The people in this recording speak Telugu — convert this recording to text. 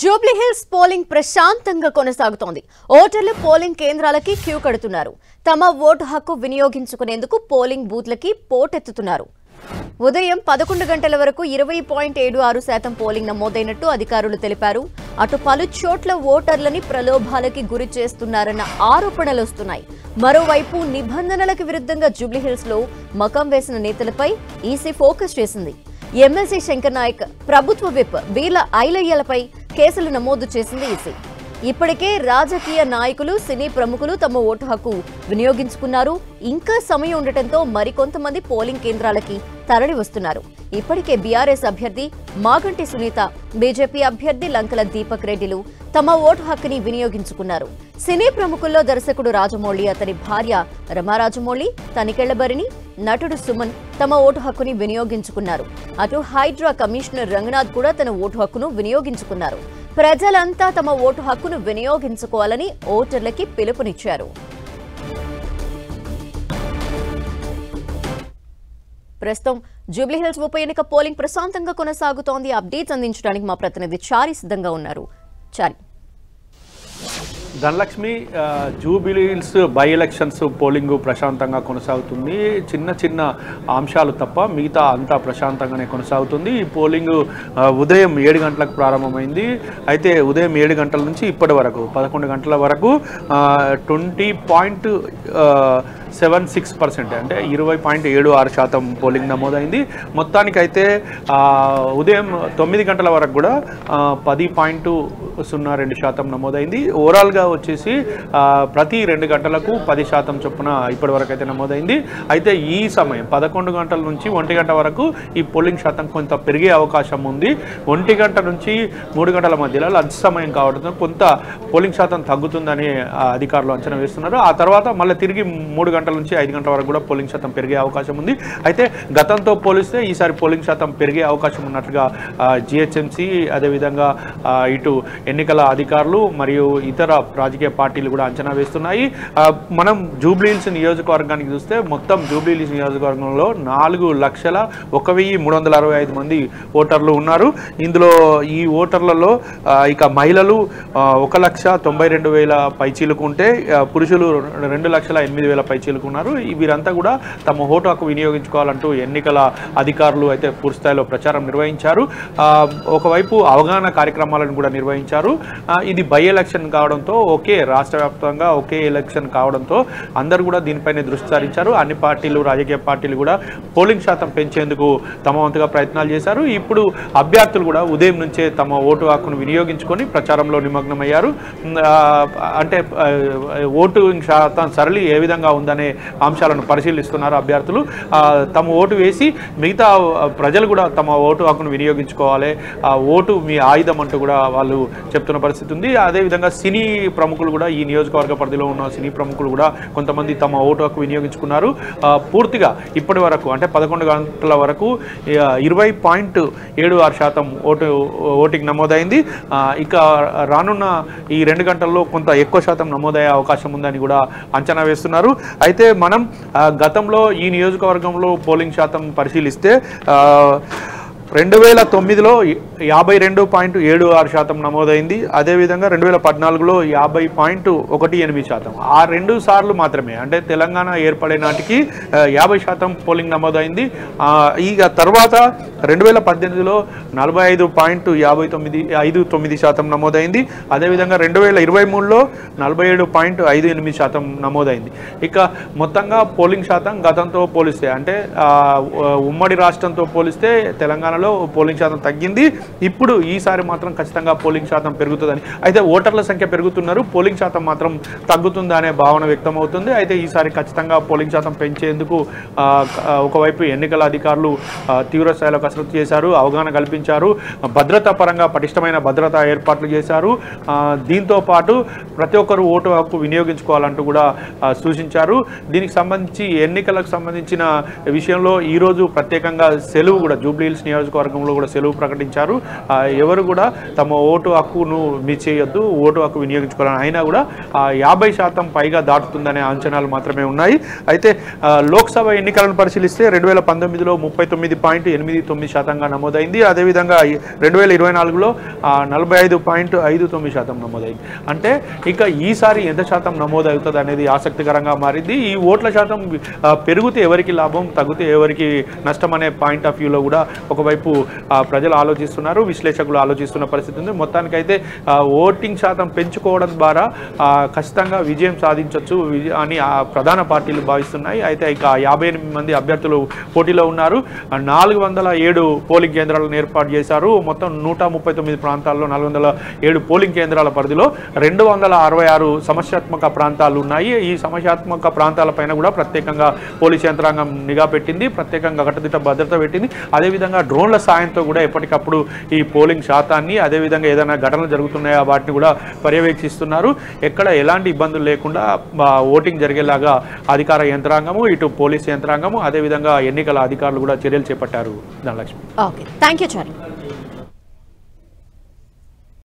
జూబ్లీహిల్స్ పోలింగ్ ప్రశాంతంగా కొనసాగుతోంది. ఓటర్లు పోలింగ్ కేంద్రాలకి క్యూ కడుతున్నారు. తమ ఓటు హక్కు వినియోగించుకునేందుకు పోలింగ్ బూత్లకి పోటెత్తుతున్నారు. ఉదయం 11 గంటల వరకు 20.76% పోలింగ్ నమోదైనట్టు అధికారులు తెలిపారు. అటు పలు చోట్ల ఓటర్లని ప్రలోభాలకి గురి చేస్తున్నారన్న ఆరోపణలు వస్తున్నాయి. మరోవైపు నిబంధనలకు విరుద్ధంగా జూబ్లీహిల్స్ లో మకం వేసిన నేతలపై ఈసీ ఫోకస్ చేసింది. ఎమ్మెల్సీ శంకర్ నాయక్, ప్రభుత్వ విప్ బీర్ల ఐలయ్యలపై కేసులు నమోదు చేసింది ఈసీ. ఇప్పటికే రాజకీయ నాయకులు, సినీ ప్రముఖులు తమ ఓటు హక్కు వినియోగించుకున్నారు. ఇంకా సమయం ఉండటంతో మరికొంతమంది పోలింగ్ కేంద్రాలకి తరలి వస్తున్నారు. ఇప్పటికే బీఆర్ఎస్ అభ్యర్థి మాగంటి సునీత, బీజేపీ అభ్యర్థి లంకల దీపక్ రెడ్డిలు తమ ఓటు హక్కుని వినియోగించుకున్నారు. సినీ ప్రముఖుల్లో దర్శకుడు రాజమౌళి, అతని భార్య రమారాజమౌళి, తనికెళ్లబరిని, నటుడు సుమన్ తమ ఓటు హక్కుని వినియోగించుకున్నారు. అటు హైడ్రా కమిషనర్ రంగనాథ్ కూడా తన ఓటు హక్కును వినియోగించుకున్నారు. ప్రజలంతా తమ ఓటు హక్కును వినియోగించుకోవాలని ఓటర్లకి పిలుపునిచ్చారు. ప్రస్తుతం జూబ్లీహిల్స్ ఉప ఎన్నిక పోలింగ్ ప్రశాంతంగా కొనసాగుతోంది. అప్డేట్స్ అందించడానికి మా ప్రతినిధి చారి సిద్ధంగా ఉన్నారు. Chari, Dhanalakshmi, Jubilee Hills by elections polling ప్రశాంతంగా కొనసాగుతుంది. చిన్న చిన్న అంశాలు తప్ప మిగతా అంతా ప్రశాంతంగానే కొనసాగుతుంది. ఈ పోలింగ్ ఉదయం 7 గంటలకు ప్రారంభమైంది. అయితే ఉదయం 7 గంటల నుంచి ఇప్పటి వరకు 11 గంటల వరకు 20.76% అంటే 20.76% పోలింగ్ నమోదైంది. మొత్తానికైతే ఉదయం 9 గంటల వరకు కూడా 10.02% నమోదైంది. ఓవరాల్గా వచ్చేసి ప్రతి 2 గంటలకు 10% చొప్పున ఇప్పటి వరకు అయితే నమోదైంది. అయితే ఈ సమయం 11 గంటల నుంచి 1 గంట వరకు ఈ పోలింగ్ శాతం కొంత పెరిగే అవకాశం ఉంది. 1 గంట నుంచి 3 గంటల మధ్యలో లంచ్ సమయం కావడంతో కొంత పోలింగ్ శాతం తగ్గుతుందని అధికారులు అంచనా వేస్తున్నారు. ఆ తర్వాత మళ్ళీ తిరిగి 3 గంటల నుంచి 5 గంటల వరకు కూడా పోలింగ్ శాతం పెరిగే అవకాశం ఉంది. అయితే గతంతో పోలిస్తే ఈసారి పోలింగ్ శాతం పెరిగే అవకాశం ఉన్నట్లుగా జిహెచ్ఎంసీ, అదేవిధంగా ఇటు ఎన్నికల అధికారులు మరియు ఇతర రాజకీయ పార్టీలు కూడా అంచనా వేస్తున్నాయి. మనం జూబ్లీహిల్స్ నియోజకవర్గానికి చూస్తే మొత్తం జూబ్లీహిల్స్ నియోజకవర్గంలో 4,01,365 మంది ఓటర్లు ఉన్నారు. ఇందులో ఈ ఓటర్లలో ఇక మహిళలు 1,92,000 పైచీలకు ఉంటే పురుషులు 2,08,000 పైచీలకు ఉన్నారు. వీరంతా కూడా తమ ఓటు హక్కు వినియోగించుకోవాలంటూ ఎన్నికల అధికారులు అయితే పూర్తిస్థాయిలో ప్రచారం నిర్వహించారు. ఒకవైపు అవగాహన కార్యక్రమాలను కూడా నిర్వహించారు. ఇది బై ఎలక్షన్ కావడంతో రాష్ట్ర వ్యాప్తంగా ఒకే ఎలక్షన్ కావడంతో అందరూ కూడా దీనిపైనే దృష్టి సారించారు. అన్ని పార్టీలు, రాజకీయ పార్టీలు కూడా పోలింగ్ శాతం పెంచేందుకు తమ వంతుగా ప్రయత్నాలు చేశారు. ఇప్పుడు అభ్యర్థులు కూడా ఉదయం నుంచే తమ ఓటు హక్కును వినియోగించుకొని ప్రచారంలో నిమగ్నమయ్యారు. అంటే ఓటింగ్ శాతం సరళి ఏ విధంగా ఉందనే అంశాలను పరిశీలిస్తున్నారు అభ్యర్థులు. తమ ఓటు వేసి మిగతా ప్రజలు కూడా తమ ఓటు హక్కును వినియోగించుకోవాలి. ఓటు మీ ఆయుధం అంటూ కూడా వాళ్ళు చెప్తున్న పరిస్థితి ఉంది. అదేవిధంగా సినీ ప్రముఖులు కూడా, ఈ నియోజకవర్గ పరిధిలో ఉన్న సినీ ప్రముఖులు కూడా కొంతమంది తమ ఓటు హక్కు వినియోగించుకున్నారు. పూర్తిగా ఇప్పటి వరకు అంటే 11 గంటల వరకు 20.76% ఓటింగ్ నమోదైంది. ఇక రానున్న ఈ 2 గంటల్లో కొంత ఎక్కువ శాతం నమోదయ్యే అవకాశం ఉందని కూడా అంచనా వేస్తున్నారు. అయితే మనం గతంలో ఈ నియోజకవర్గంలో పోలింగ్ శాతం పరిశీలిస్తే 2009లో 52.76% నమోదైంది. అదేవిధంగా 2014లో 50.18%. ఆ 2 సార్లు మాత్రమే, అంటే తెలంగాణ ఏర్పడే నాటికి 50% పోలింగ్ నమోదైంది. ఇక తర్వాత 2018లో 45.59% నమోదైంది. అదేవిధంగా 2023లో 47.58% నమోదైంది. ఇక మొత్తంగా పోలింగ్ శాతం గతంతో పోలిస్తే, అంటే ఉమ్మడి రాష్ట్రంతో పోలిస్తే తెలంగాణలో పోలింగ్ శాతం తగ్గింది. ఇప్పుడు ఈసారి మాత్రం ఖచ్చితంగా పోలింగ్ శాతం పెరుగుతుందని, అయితే ఓటర్ల సంఖ్య పెరుగుతున్నారు, పోలింగ్ శాతం మాత్రం తగ్గుతుందా అనే భావన వ్యక్తం అవుతుంది. అయితే ఈసారి ఖచ్చితంగా పోలింగ్ శాతం పెంచేందుకు ఒకవైపు ఎన్నికల అధికారులు తీవ్ర స్థాయిలో కసరత్తు చేశారు, అవగాహన కల్పించారు, భద్రతా పరంగా పటిష్టమైన భద్రతా ఏర్పాట్లు చేశారు. దీంతో పాటు ప్రతి ఒక్కరు ఓటు హక్కు వినియోగించుకోవాలంటూ కూడా సూచించారు. దీనికి సంబంధించి ఎన్నికలకు సంబంధించిన విషయంలో ఈరోజు ప్రత్యేకంగా సెలవు కూడా జూబ్లీహిల్స్ నియోజకవర్గం నియోజకవర్గంలో కూడా సెలవు ప్రకటించారు. ఎవరు కూడా తమ ఓటు హక్కును మిస్ చేయొద్దు, ఓటు హక్కు వినియోగించుకోవాలని. అయినా కూడా 50% పైగా దాటుతుందనే అంచనాలు మాత్రమే ఉన్నాయి. అయితే లోక్సభ ఎన్నికలను పరిశీలిస్తే 2019లో 39.89% నమోదైంది. అదేవిధంగా 2024లో 45.59% నమోదైంది. అంటే ఇక ఈసారి ఎంత శాతం నమోదవుతుంది అనేది ఆసక్తికరంగా మారింది. ఈ ఓట్ల శాతం పెరిగితే ఎవరికి లాభం, తగ్గితే ఎవరికి నష్టం అనే పాయింట్ ఆఫ్ వ్యూలో కూడా ఒకవైపు ప్రజలు ఆలోచిస్తున్నారు, విశ్లేషకులు ఆలోచిస్తున్న పరిస్థితి ఉంది. మొత్తానికైతే ఓటింగ్ శాతం పెంచుకోవడం ద్వారా ఖచ్చితంగా విజయం సాధించవచ్చు అని ప్రధాన పార్టీలు భావిస్తున్నాయి. అయితే ఇక 58 మంది అభ్యర్థులు పోటీలో ఉన్నారు. 407 పోలింగ్ కేంద్రాలను ఏర్పాటు చేశారు. మొత్తం 139 ప్రాంతాల్లో 407 పోలింగ్ కేంద్రాల పరిధిలో 266 సమస్యాత్మక ప్రాంతాలు ఉన్నాయి. ఈ సమస్యాత్మక ప్రాంతాలపైన కూడా ప్రత్యేకంగా పోలీస్ యంత్రాంగం నిఘా పెట్టింది, ప్రత్యేకంగా కట్టుదిట్ట భద్రత పెట్టింది. అదేవిధంగా డ్రోన్ల సాయంతో కూడా ఎప్పటికప్పుడు ఈ పోలింగ్ శాతాన్ని, అదేవిధంగా ఏదైనా ఘటనలు జరుగుతున్నాయా వాటిని కూడా పర్యవేక్షిస్తున్నారు. ఎక్కడ ఎలాంటి ఇబ్బందులు లేకుండా ఓటింగ్ జరిగేలాగా అధికార యంత్రాంగము, ఇటు పోలీసు యంత్రాంగము, అదేవిధంగా ఎన్నికల అధికారులు కూడా చర్యలు చేపట్టారు. ధనలక్ష్మి. ఓకే, థ్యాంక్ యూ చారు.